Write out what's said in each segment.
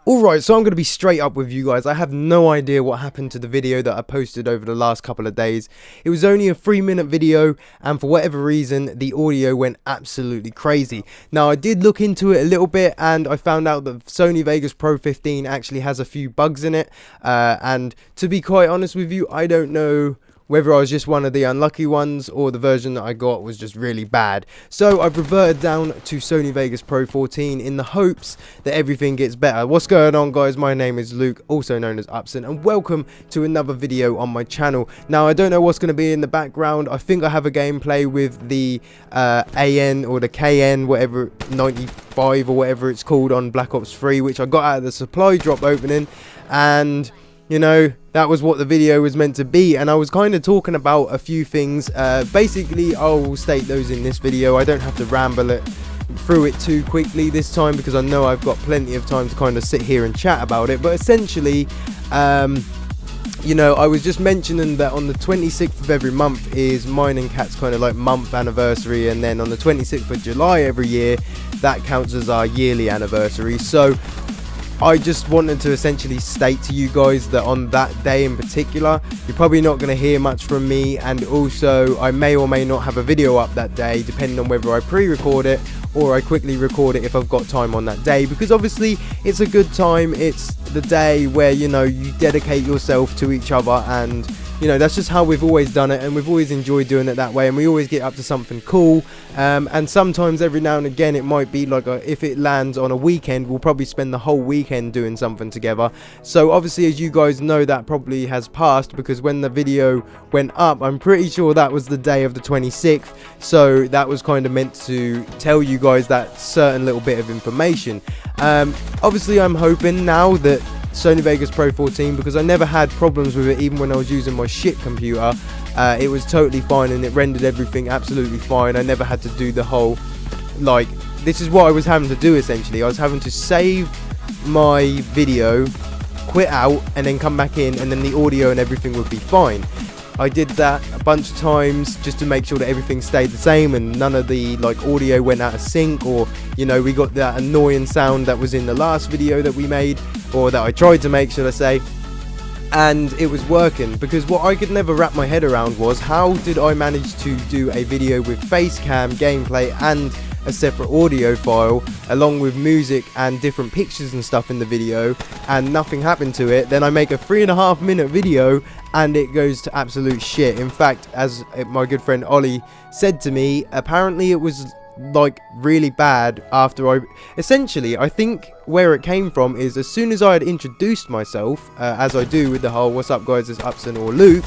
Alright, so I'm going to be straight up with you guys. I have no idea what happened to the video that I posted over the last couple of days. It was only a 3-minute video, and for whatever reason, the audio went absolutely crazy. Now, I did look into it a little bit, and I found out that Sony Vegas Pro 15 actually has a few bugs in it. And to be quite honest with you, I don't know whether I was just one of the unlucky ones or the version that I got was just really bad. So I've reverted down to Sony Vegas Pro 14 in the hopes that everything gets better. What's going on, guys? My name is Luke, also known as Upson, and welcome to another video on my channel. Now, I don't know what's going to be in the background. I think I have a gameplay with the AN or the KN, whatever, 95 or whatever it's called on Black Ops 3, which I got out of the supply drop opening, and you know, that was what the video was meant to be. And I was kind of talking about a few things. Basically, I'll state those in this video. I don't have to ramble it through it too quickly this time, because I know I've got plenty of time to kind of sit here and chat about it. But essentially, you know, I was just mentioning that on the 26th of every month is mine and Kat's kind of like month anniversary, and then on the 26th of July every year, that counts as our yearly anniversary. So I just wanted to essentially state to you guys that on that day in particular, you're probably not going to hear much from me, and also I may or may not have a video up that day, depending on whether I pre-record it or I quickly record it if I've got time on that day, because obviously it's a good time. It's the day where, you know, you dedicate yourself to each other, and you know, that's just how we've always done it, and we've always enjoyed doing it that way, and we always get up to something cool. And sometimes every now and again it might be like if it lands on a weekend, we'll probably spend the whole weekend doing something together. So obviously, as you guys know, that probably has passed, because when the video went up, I'm pretty sure that was the day of the 26th, so that was kind of meant to tell you guys that certain little bit of information. Obviously, I'm hoping now that Sony Vegas Pro 14, because I never had problems with it even when I was using my shit computer, it was totally fine and it rendered everything absolutely fine. I never had to do the whole, like, this is what I was having to do essentially. I was having to save my video, quit out, and then come back in, and then the audio and everything would be fine. I did that a bunch of times just to make sure that everything stayed the same and none of the like audio went out of sync, or you know, we got that annoying sound that was in the last video that we made, or that I tried to make, should I say, and it was working. Because what I could never wrap my head around was, how did I manage to do a video with face cam gameplay and a separate audio file along with music and different pictures and stuff in the video, and nothing happened to it? Then I make a 3.5-minute video and it goes to absolute shit. In fact, as my good friend Ollie said to me, apparently it was like really bad after I think where it came from is, as soon as I had introduced myself, as I do with the whole "what's up guys, it's Upson" or Luke,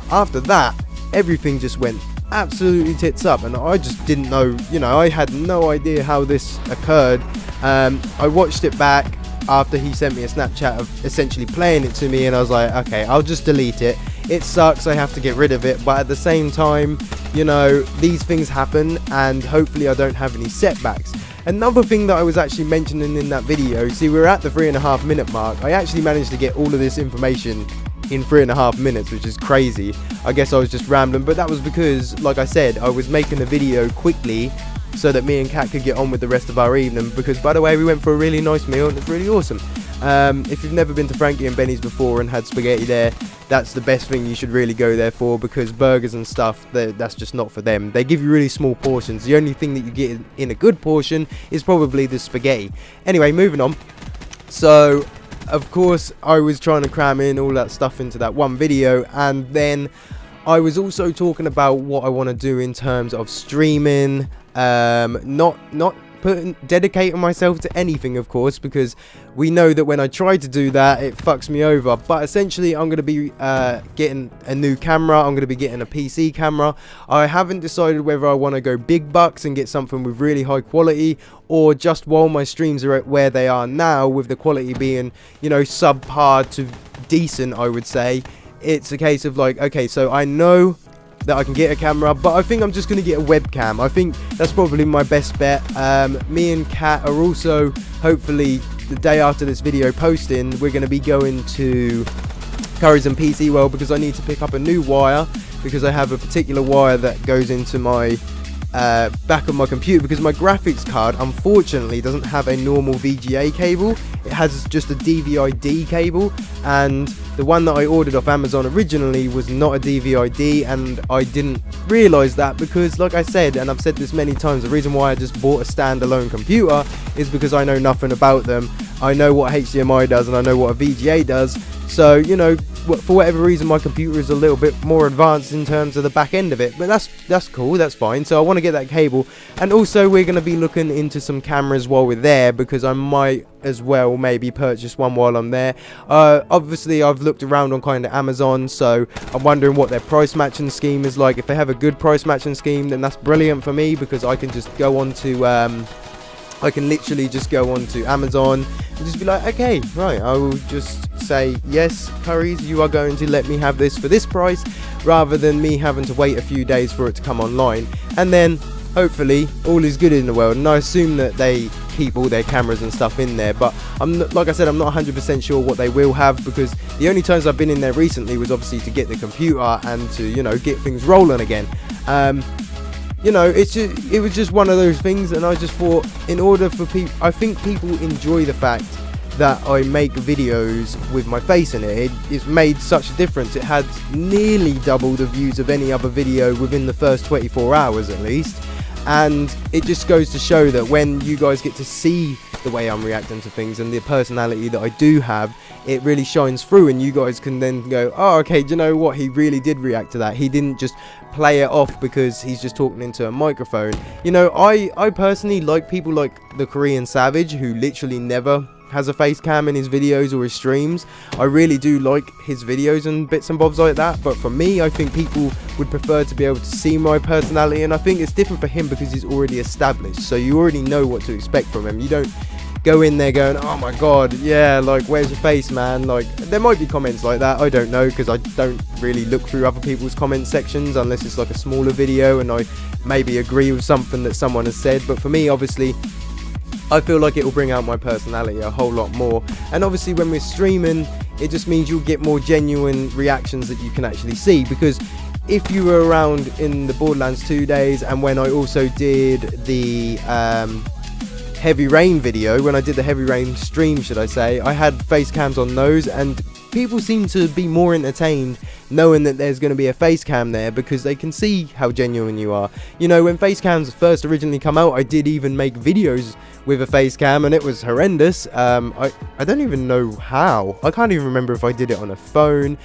after that everything just went absolutely tits up, and I just didn't know, you know, I had no idea how this occurred. I watched it back after he sent me a Snapchat of essentially playing it to me, and I was like, okay, I'll just delete it. It sucks, I have to get rid of it, but at the same time, you know, these things happen, and hopefully I don't have any setbacks. Another thing that I was actually mentioning in that video, see, we're at the 3.5-minute mark. I actually managed to get all of this information in 3.5 minutes, which is crazy. I guess I was just rambling, but that was because, like I said, I was making a video quickly so that me and Kat could get on with the rest of our evening, because, by the way, we went for a really nice meal and it's really awesome. If you've never been to Frankie and Benny's before and had spaghetti there, that's the best thing you should really go there for, because burgers and stuff, that's just not for them. They give you really small portions. The only thing that you get in a good portion is probably the spaghetti. Anyway, moving on. So of course I was trying to cram in all that stuff into that one video, and then I was also talking about what I want to do in terms of streaming, not dedicating myself to anything, of course, because we know that when I try to do that, it fucks me over. But essentially, I'm going to be getting a new camera. I'm going to be getting a PC camera. I haven't decided whether I want to go big bucks and get something with really high quality, or just while my streams are at where they are now, with the quality being, you know, subpar to decent, I would say, it's a case of like, okay, so I know that I can get a camera, but I think I'm just going to get a webcam. I think that's probably my best bet. Me and Kat are also, hopefully the day after this video posting, we're going to be going to Curry's and PC World, because I need to pick up a new wire, because I have a particular wire that goes into my back of my computer, because my graphics card unfortunately doesn't have a normal VGA cable. It has just a DVI-D cable, and the one that I ordered off Amazon originally was not a DVI-D, and I didn't realise that because, like I said, and I've said this many times, the reason why I just bought a standalone computer is because I know nothing about them. I know what HDMI does and I know what a VGA does, so you know, for whatever reason my computer is a little bit more advanced in terms of the back end of it, but that's cool, that's fine. So I want to get that cable, and also we're going to be looking into some cameras while we're there, because I might as well maybe purchase one while I'm there. Obviously I've looked around on kind of Amazon, so I'm wondering what their price matching scheme is like. If they have a good price matching scheme, then that's brilliant for me, because I can just go on to I can literally just go on to Amazon and just be like, okay, right, I will just say, yes, Currys, you are going to let me have this for this price, rather than me having to wait a few days for it to come online. And then hopefully all is good in the world, and I assume that they keep all their cameras and stuff in there, but like I said, I'm not 100% sure what they will have, because the only times I've been in there recently was obviously to get the computer and to, you know, get things rolling again. You know, it was just one of those things, and I just thought, in order for people, I think people enjoy the fact that I make videos with my face in it. It's made such a difference. It had nearly double the views of any other video within the first 24 hours at least, and it just goes to show that when you guys get to see the way I'm reacting to things and the personality that I do have, it really shines through, and you guys can then go, oh, okay, do you know what, he really did react to that. He didn't just play it off because he's just talking into a microphone. You know, I personally like people like the Korean Savage, who literally never has a face cam in his videos or his streams. I really do like his videos and bits and bobs like that, but for me, I think people would prefer to be able to see my personality, and I think it's different for him because he's already established, so you already know what to expect from him. You don't go in there going, oh my god, yeah, like, where's your face, man? Like, there might be comments like that, I don't know, because I don't really look through other people's comment sections unless it's like a smaller video and I maybe agree with something that someone has said. But for me, obviously, I feel like it will bring out my personality a whole lot more, and obviously when we're streaming, it just means you'll get more genuine reactions that you can actually see. Because if you were around in the Borderlands 2 days, and when I also did the Heavy Rain video, when I did the Heavy Rain stream, should I say, I had face cams on those, and people seem to be more entertained knowing that there's going to be a face cam there, because they can see how genuine you are. You know, when face cams first originally come out, I did even make videos with a face cam, and it was horrendous. I don't even know how. I can't even remember if I did it on a phone.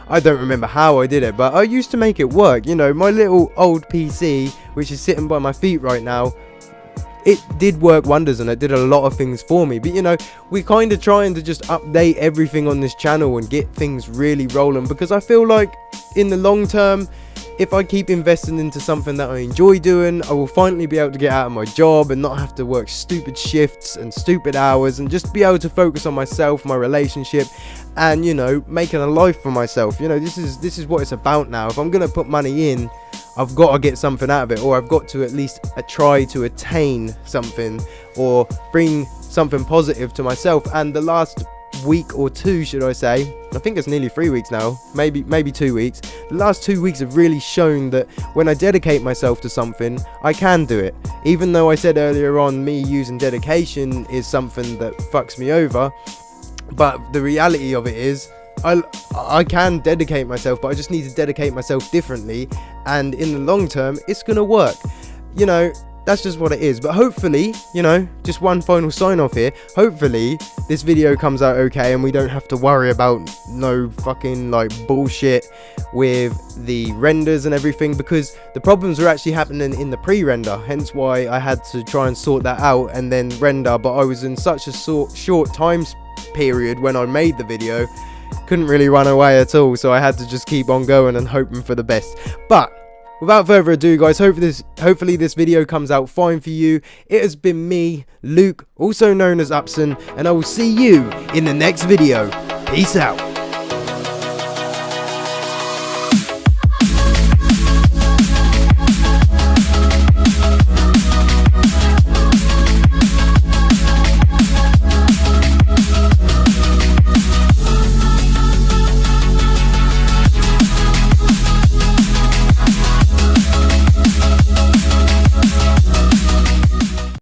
I don't remember how I did it, but I used to make it work. You know, my little old PC, which is sitting by my feet right now, it did work wonders, and it did a lot of things for me. But you know, we're kind of trying to just update everything on this channel and get things really rolling, because I feel like in the long term, if I keep investing into something that I enjoy doing, I will finally be able to get out of my job and not have to work stupid shifts and stupid hours, and just be able to focus on myself, my relationship, and, you know, making a life for myself. You know, this is what it's about now. If I'm gonna put money in, I've got to get something out of it, or I've got to at least try to attain something, or bring something positive to myself. And the last week or two, should I say, I think it's nearly 3 weeks now, maybe 2 weeks, the last 2 weeks have really shown that when I dedicate myself to something, I can do it. Even though I said earlier on, me using dedication is something that fucks me over, but the reality of it is, I can dedicate myself, but I just need to dedicate myself differently, and in the long term, it's gonna work. You know, that's just what it is. But hopefully, you know, just one final sign off here, hopefully this video comes out okay, and we don't have to worry about no fucking like bullshit with the renders and everything, because the problems are actually happening in the pre-render, hence why I had to try and sort that out and then render. But I was in such a short time period when I made the video, couldn't really run away at all, so I had to just keep on going and hoping for the best. But without further ado, guys, hopefully this video comes out fine for you. It has been me, Luke, also known as Upson, and I will see you in the next video. Peace out.